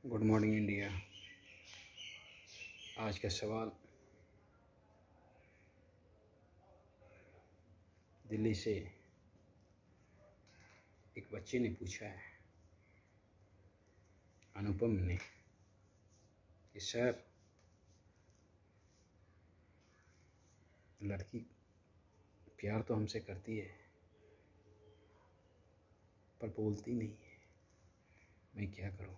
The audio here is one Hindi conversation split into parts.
Good morning India. आज का सवाल दिल्ली से एक बच्चे ने पूछा है अनुपम ने कि सर, लड़की प्यार तो हमसे करती है पर बोलती नहीं है, मैं क्या करूं?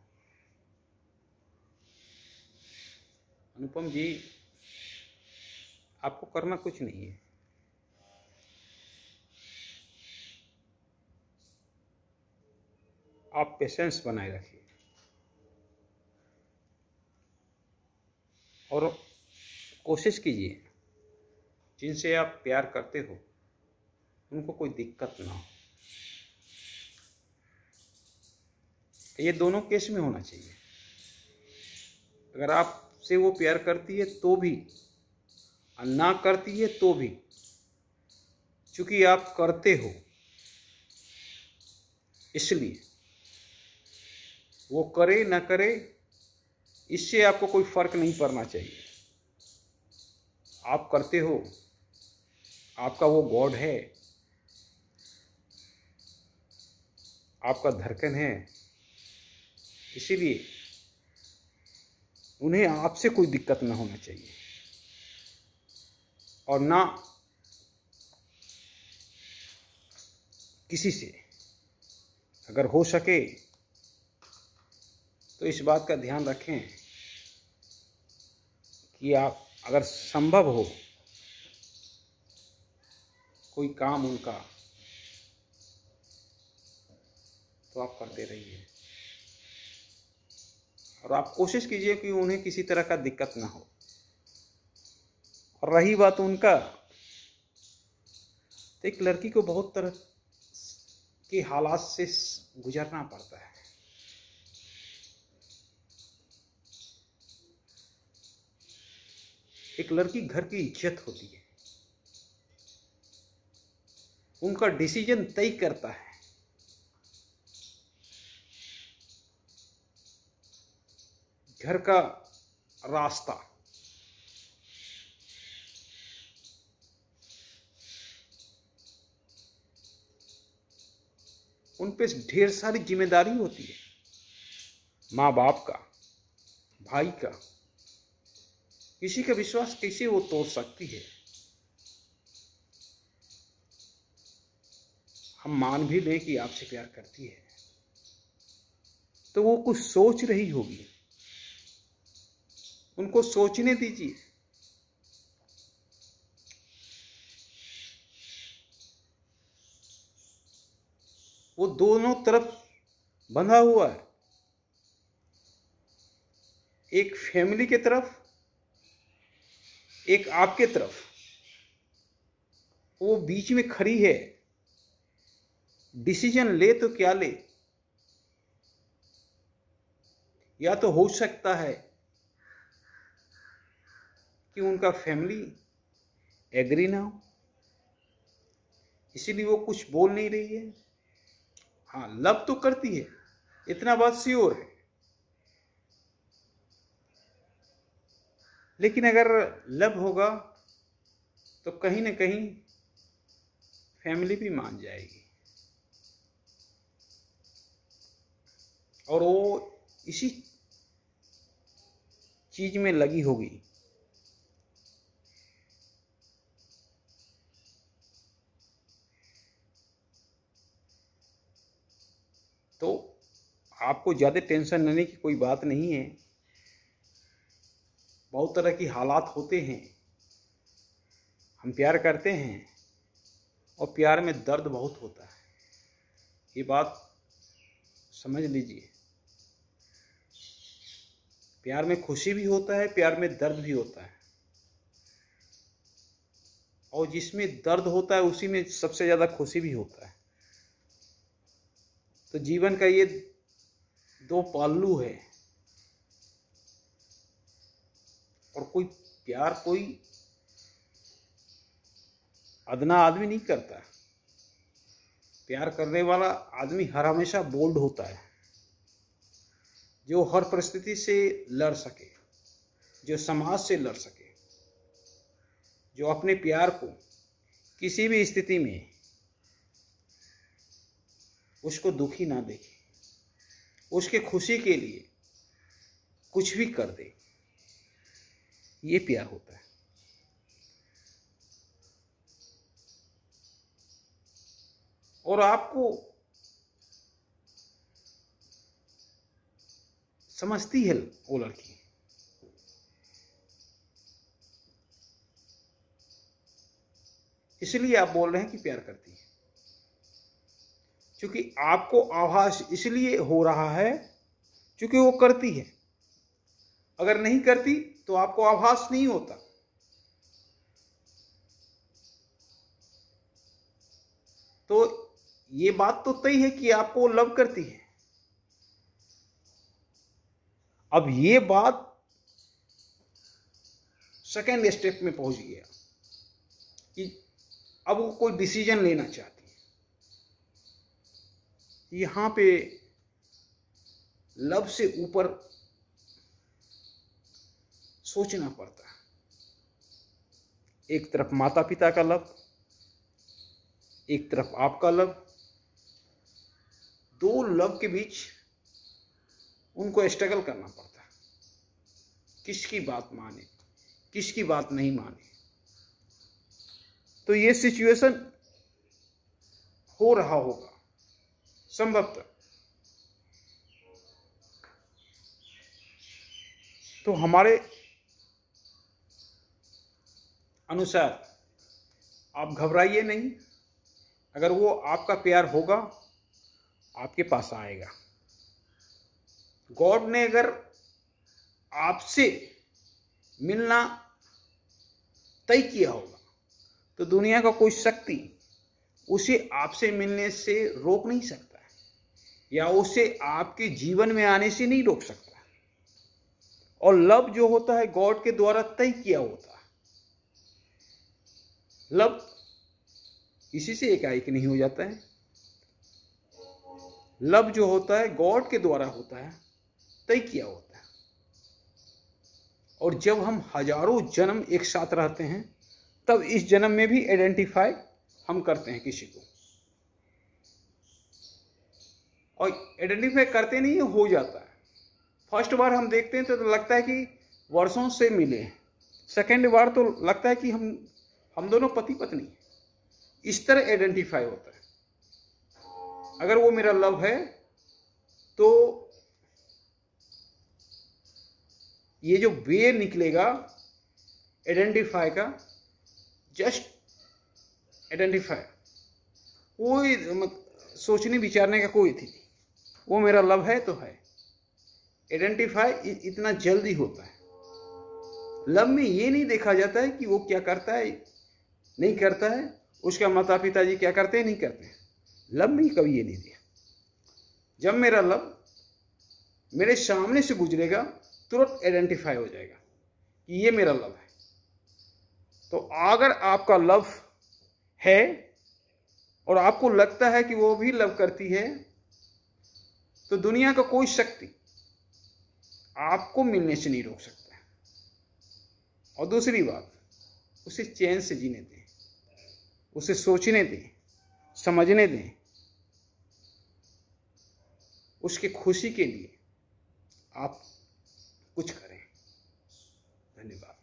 अनुपम जी, आपको करना कुछ नहीं है। आप पेशेंस बनाए रखिए और कोशिश कीजिए जिनसे आप प्यार करते हो उनको कोई दिक्कत ना हो। ये दोनों केस में होना चाहिए। अगर आपसे वो प्यार करती है तो भी और ना करती है तो भी, चूंकि आप करते हो इसलिए वो करे ना करे इससे आपको कोई फर्क नहीं पड़ना चाहिए। आप करते हो, आपका वो गॉड है, आपका धड़कन है, इसीलिए उन्हें आपसे कोई दिक्कत ना होना चाहिए और ना किसी से। अगर हो सके तो इस बात का ध्यान रखें कि आप अगर संभव हो कोई काम उनका तो आप करते रहिए और आप कोशिश कीजिए कि उन्हें किसी तरह का दिक्कत ना हो। और रही बात उनका, तो एक लड़की को बहुत तरह के हालात से गुजरना पड़ता है। एक लड़की घर की इज्जत होती है, उनका डिसीजन तय करता है। घर का रास्ता, उन पे ढेर सारी जिम्मेदारी होती है, माँ बाप का, भाई का। किसी का विश्वास कैसे वो तोड़ सकती है? हम मान भी लें कि आपसे प्यार करती है तो वो कुछ सोच रही होगी, उनको सोचने दीजिए। वो दोनों तरफ बंधा हुआ है, एक फैमिली के तरफ, एक आपके तरफ। वो बीच में खड़ी है, डिसीजन ले तो क्या ले। या तो हो सकता है कि उनका फैमिली एग्री ना हो, इसीलिए वो कुछ बोल नहीं रही है। हाँ, लव तो करती है, इतना बात श्योर है, लेकिन अगर लव होगा तो कहीं ना कहीं फैमिली भी मान जाएगी और वो इसी चीज में लगी होगी। तो आपको ज्यादा टेंशन लेने की कोई बात नहीं है। बहुत तरह की हालात होते हैं, हम प्यार करते हैं और प्यार में दर्द बहुत होता है, ये बात समझ लीजिए। प्यार में खुशी भी होता है, प्यार में दर्द भी होता है, और जिसमें दर्द होता है उसी में सबसे ज्यादा खुशी भी होता है। तो जीवन का ये दो पहलू है और कोई प्यार कोई अदना आदमी नहीं करता। प्यार करने वाला आदमी हर हमेशा बोल्ड होता है, जो हर परिस्थिति से लड़ सके, जो समाज से लड़ सके, जो अपने प्यार को किसी भी स्थिति में उसको दुखी ना देखे, उसके खुशी के लिए कुछ भी कर दे, ये प्यार होता है। और आपको समझती है वो लड़की, इसलिए आप बोल रहे हैं कि प्यार करती है, क्योंकि आपको आभास इसलिए हो रहा है क्योंकि वो करती है। अगर नहीं करती तो आपको आभास नहीं होता। तो ये बात तो तय है कि आपको लव करती है। अब ये बात सेकेंड स्टेप में पहुंच गया कि अब वो कोई डिसीजन लेना चाहती है। यहां पे लव से ऊपर सोचना पड़ता है। एक तरफ माता पिता का लव, एक तरफ आपका लव, दो लव के बीच उनको स्ट्रगल करना पड़ता है। किसकी बात माने, किसकी बात नहीं माने। तो ये सिचुएशन हो रहा होगा संभवतः। तो हमारे अनुसार आप घबराइए नहीं। अगर वो आपका प्यार होगा, आपके पास आएगा। गॉड ने अगर आपसे मिलना तय किया होगा तो दुनिया का कोई शक्ति उसे आपसे मिलने से रोक नहीं सकता है, या उसे आपके जीवन में आने से नहीं रोक सकता। और लव जो होता है गॉड के द्वारा तय किया होता है। लव किसी से एकाएक नहीं हो जाता है। लव जो होता है गॉड के द्वारा होता है, तय किया होता है। और जब हम हजारों जन्म एक साथ रहते हैं तब इस जन्म में भी आइडेंटिफाई हम करते हैं किसी को, और आइडेंटिफाई करते नहीं हो जाता है। फर्स्ट बार हम देखते हैं तो लगता है कि वर्षों से मिले हैं। सेकेंड बार तो लगता है कि हम दोनों पति पत्नी। इस तरह आइडेंटिफाई होता है। अगर वो मेरा लव है तो ये जो वे निकलेगा आइडेंटिफाई का, जस्ट आइडेंटिफाई, कोई सोचने विचारने का कोई थी, वो मेरा लव है तो है। आइडेंटिफाई इतना जल्दी होता है। लव में ये नहीं देखा जाता है कि वो क्या करता है नहीं करता है, उसका माता पिताजी क्या करते हैं नहीं करते हैं। लव में कभी ये नहीं दिया। जब मेरा लव मेरे सामने से गुजरेगा तुरंत आइडेंटिफाई हो जाएगा कि ये मेरा लव है। तो अगर आपका लव है और आपको लगता है कि वो भी लव करती है तो दुनिया का कोई शक्ति आपको मिलने से नहीं रोक सकता है। और दूसरी बात, उसे चैन से जीने दें, उसे सोचने दें, समझने दें। उसकी खुशी के लिए आप कुछ करें। धन्यवाद।